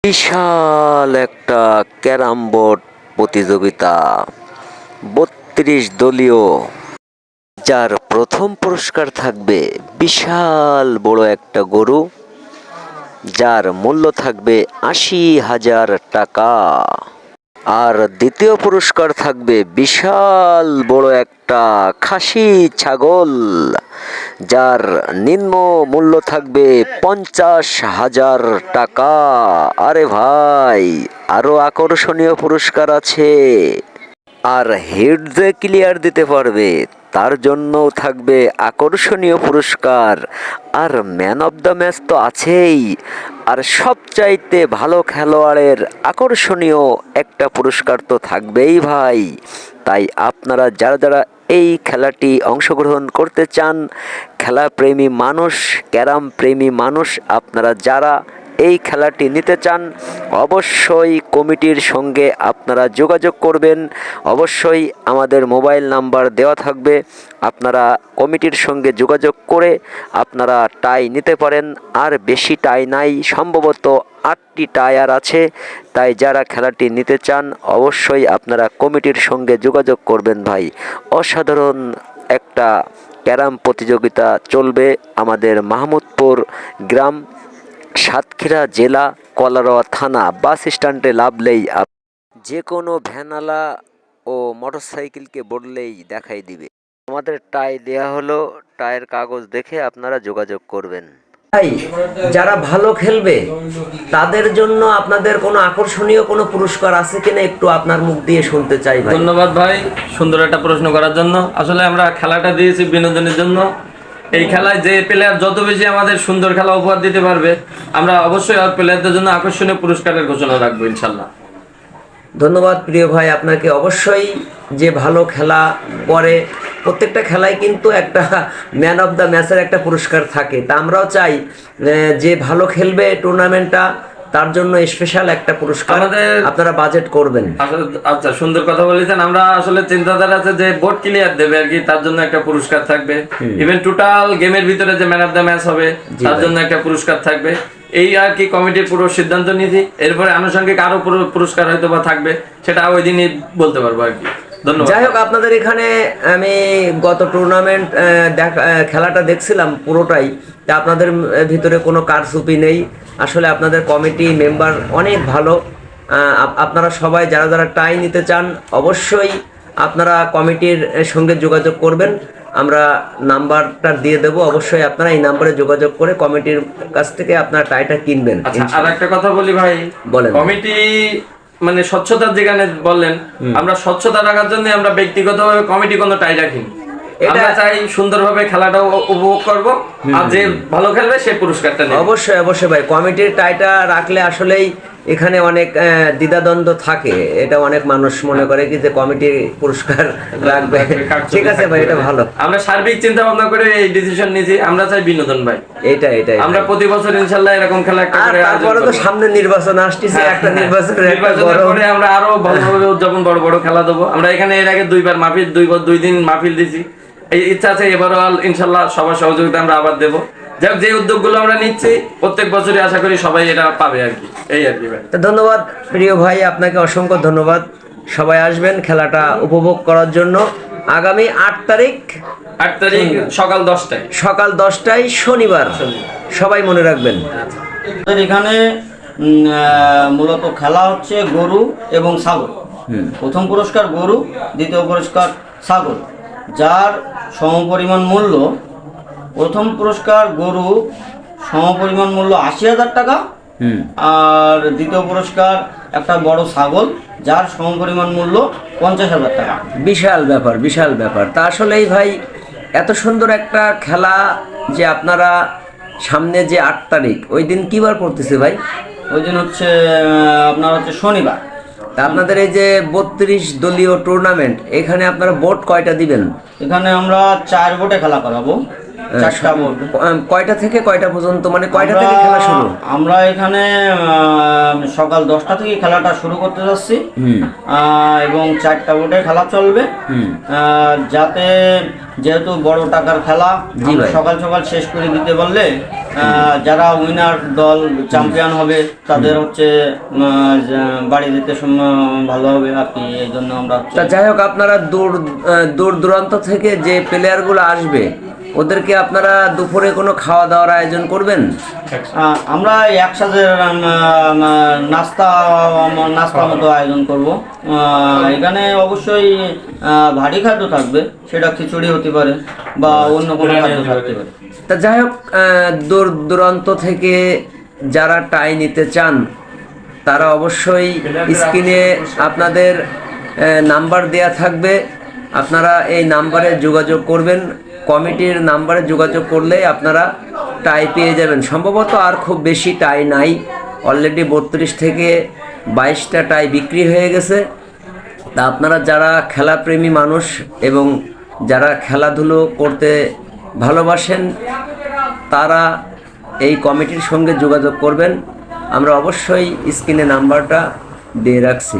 বিশাল একটা carrom board প্রতিযোগিতা, ৩২ দলীয়, যার প্রথম পুরস্কার থাকবে বিশাল বড় একটা গরু, যার মূল্য থাকবে ৮০,০০০ টাকা। আর দ্বিতীয় পুরস্কার থাকবে বিশাল বড় একটা খাসি ছাগল, যার নিম্ন মূল্য থাকবে ৫০,০০০ টাকা। আরে ভাই, আরো আকর্ষণীয় পুরস্কার আছে। আর হেড যে ক্লিয়ার দিতে পারবে তার জন্যও থাকবে আকর্ষণীয় পুরস্কার। আর ম্যান অফ দ্য ম্যাচ তো আছেই। আর সবচাইতে ভালো খেলোয়াড়ের আকর্ষণীয় একটা পুরস্কার তো থাকবেই ভাই। তাই আপনারা যারা যারা এই খেলাটি অংশগ্রহণ করতে চান, খেলাপ্রেমী মানুষ, ক্যারাম প্রেমী মানুষ, আপনারা যারা এই খেলাটি নিতে চান, অবশ্যই কমিটির সঙ্গে আপনারা যোগাযোগ করবেন। অবশ্যই আমাদের মোবাইল নাম্বার দেওয়া থাকবে, আপনারা কমিটির সঙ্গে যোগাযোগ করে আপনারা টাই নিতে পারেন। আর বেশি টাই নাই, সম্ভবত ৮টি টায়ার আছে। তাই যারা খেলাটি নিতে চান অবশ্যই আপনারা কমিটির সঙ্গে যোগাযোগ করবেন ভাই। অসাধারণ একটা ক্যারাম প্রতিযোগিতা চলবে আমাদের মাহমুদপুর গ্রাম, সাতক্ষীরা জেলা, কলারোয়া থানা, বাস স্ট্যান্ডে নামলেই যে কোনো ভ্যানওয়ালা ও মোটরসাইকেলকে বললেই দেখাই দিবে। আমাদের টাই দেয়া হলো, টায়ের কাগজ দেখে আপনারা যোগাযোগ করবেন। ভাই, যারা ভালো খেলবে তাদের জন্য আপনাদের কোনো আকর্ষণীয় কোনো পুরস্কার আছে কিনা একটু আপনার মুখ দিয়ে শুনতে চাই ভাই। ধন্যবাদ ভাই, সুন্দর একটা প্রশ্ন করার জন্য। আসলে আমরা খেলাটা দিয়েছি বিনোদনের জন্য। এই খেলায় যে প্লেয়ার যত বেশি আমাদের সুন্দর খেলা উপহার দিতে পারবে, আমরা অবশ্যই আর প্লেয়ারদের জন্য আকর্ষণীয় পুরস্কারের ঘোষণা রাখবো ইনশাল্লাহ। ধন্যবাদ প্রিয় ভাই আপনাকে। অবশ্যই যে ভালো খেলা করে প্রত্যেকটা খেলায় কিন্তু একটা ম্যান অফ দ্য ম্যাচের একটা পুরস্কার থাকে। তা আমরাও চাই যে ভালো খেলবে টুর্নামেন্টটা তার জন্য স্পেশাল একটা পুরস্কার আপনারা বাজেট করবেন। আচ্ছা, সুন্দর কথা বলেছেন। আমরা আসলে চিন্তাধারা আছে যে বোর্ড ক্লিয়ার দেবে আর কি, তার জন্য একটা পুরস্কার থাকবে। ইভেন টোটাল গেমের ভিতরে যে ম্যান অফ দ্য ম্যাচ হবে তার জন্য একটা পুরস্কার থাকবে। এই আর কি কমিটির পুরো সিদ্ধান্ত নিয়েছি। এরপরে আনুষঙ্গিক আরো পুরস্কার হয়তো বা থাকবে, সেটা ওই দিনই বলতে পারবো আর কি। যাই হোক, আপনাদের এখানে আমি গত টুর্নামেন্ট খেলাটা দেখছিলাম পুরোটাই। তা আপনাদের ভিতরে কোনো কারচুপি নেই। আসলে আপনাদের কমিটি মেম্বার অনেক ভালো। আপনারা সবাই যারা যারা টাই নিতে চান অবশ্যই আপনারা কমিটির সঙ্গে যোগাযোগ করবেন। আমরা নাম্বারটা দিয়ে দেবো, অবশ্যই আপনারা এই নাম্বারে যোগাযোগ করে কমিটির কাছ থেকে আপনারা টাইটা কিনবেন। আর একটা কথা বলি ভাই, বলেন। কমিটি মানে স্বচ্ছতার যেখানে বললেন, আমরা স্বচ্ছতা রাখার জন্য আমরা ব্যক্তিগতভাবে কমিটি কোনো টাই রাখিনি। আমরা চাই সুন্দরভাবে খেলাটা উপভোগ করব, আর যে ভালো খেলবে সে পুরস্কারটা নেবে। অবশ্যই অবশ্যই ভাই, কমিটির টাইটা রাখলে আসলেই এখানে অনেক দ্বিধাদ্বন্দ্ব থাকে। এটা অনেক মানুষ মনে করে কি যে কমিটি পুরস্কার রাখবে। ঠিক আছে ভাই, এটা ভালো। আমরা সার্বিক চিন্তা ভাবনা করে এই ডিসিশন নিয়েছি। আমরা চাই বিনোদন ভাই। এটাই আমরা প্রতি বছর ইনশাআল্লাহ এরকম খেলা একটা করে তারপরে তো সামনে নির্বাচন আসছে, একটা নির্বাচনের পরে আমরা আরো ভালোভাবে উদযাপন বড় বড় খেলা দেবো। আমরা এখানে এর আগে দুইবার মাহফিল, 2 দিন মাহফিল দিছি। এই ইচ্ছা আছে এবারও ইনশাআল্লাহ সবার সহযোগিতা আমরা আবার দেবো। যাক, যে উদ্যোগগুলো আমরা নিচ্ছি প্রত্যেক বছরই আশা করি সবাই এটা পাবে আর কি। এই আর কি ভাই। ধন্যবাদ প্রিয় ভাই, আপনাকে অসংখ্য ধন্যবাদ। সবাই আসবেন খেলাটা উপভোগ করার জন্য। আগামী 8 তারিখ সকাল 10টায়, সকাল 10টায় শনিবার। সবাই মনে রাখবেন। এখানে মূলত খেলা হচ্ছে গরু এবং ছাগল। প্রথম পুরস্কার গরু, দ্বিতীয় পুরস্কার ছাগল, যার সমপরিমাণ মূল্য, প্রথম পুরস্কার গরু সমপরিমাণ মূল্য ৮০,০০০ টাকা, আর দ্বিতীয় পুরস্কার একটা বড় ছাগল যার সমপরিমাণ মূল্য ৫০,০০০ টাকা। বিশাল ব্যাপার, বিশাল ব্যাপার। তা আসলেই ভাই, এত সুন্দর একটা খেলা যে আপনারা সামনে যে 8 তারিখ, ওই দিন কি বার পড়তেছে ভাই? ওই দিন হচ্ছে আপনার হচ্ছে শনিবার। তা আপনাদের এই যে 32 দলীয় টুর্নামেন্ট, এখানে আপনারা বোর্ড কয়টা দিবেন? এখানে আমরা 4 বোর্ডে খেলা করাবো। 4টা বোর্ড। কয়টা থেকে কয়টা পর্যন্ত, মানে কয়টা থেকে খেলা শুরু? আমরা এখানে সকাল 10টা থেকে খেলাটা শুরু করতে যাচ্ছি। হুম এবং 4টা বোর্ডে খেলা চলবে। হুম যাতে যেহেতু বড় টাকার খেলা, জি আমরা ভাই। সকাল সকাল শেষ করে দিতে পারলে যারা উইনার দল চ্যাম্পিয়ন হবে তাদের হচ্ছে বাড়ি যেতে ভালো হবে আর কি। এই জন্য আমরা তা যাই হোক, আপনারা দূর দূরান্ত থেকে যে প্লেয়ারগুলো আসবে ওদেরকে আপনারা দুপুরে কোনো খাওয়া দাওয়ার আয়োজন করবেন? আমরা একসাথে নাস্তা নাস্তা মতো আয়োজন করব। এখানে অবশ্যই ভারী খাদ্য থাকবে, সেটা খিচুড়ি হতে পারে বা অন্য কোনো খাদ্য থাকতে পারে। তা যাই হোক, দূর দূরান্ত থেকে যারা টাই নিতে চান তারা অবশ্যই স্ক্রিনে আপনাদের নাম্বার দেয়া থাকবে, আপনারা এই নাম্বারে যোগাযোগ করবেন। কমিটির নাম্বারে যোগাযোগ করলে আপনারা টাই পেয়ে যাবেন। সম্ভবত আর খুব বেশি টাই নাই, অলরেডি 32 থেকে 22টা টাই বিক্রি হয়ে গেছে। তা আপনারা যারা খেলাপ্রেমী মানুষ এবং যারা খেলাধুলো করতে ভালোবাসেন তারা এই কমিটির সঙ্গে যোগাযোগ করবেন। আমরা অবশ্যই স্ক্রিনে নাম্বারটা দিয়ে রাখছি।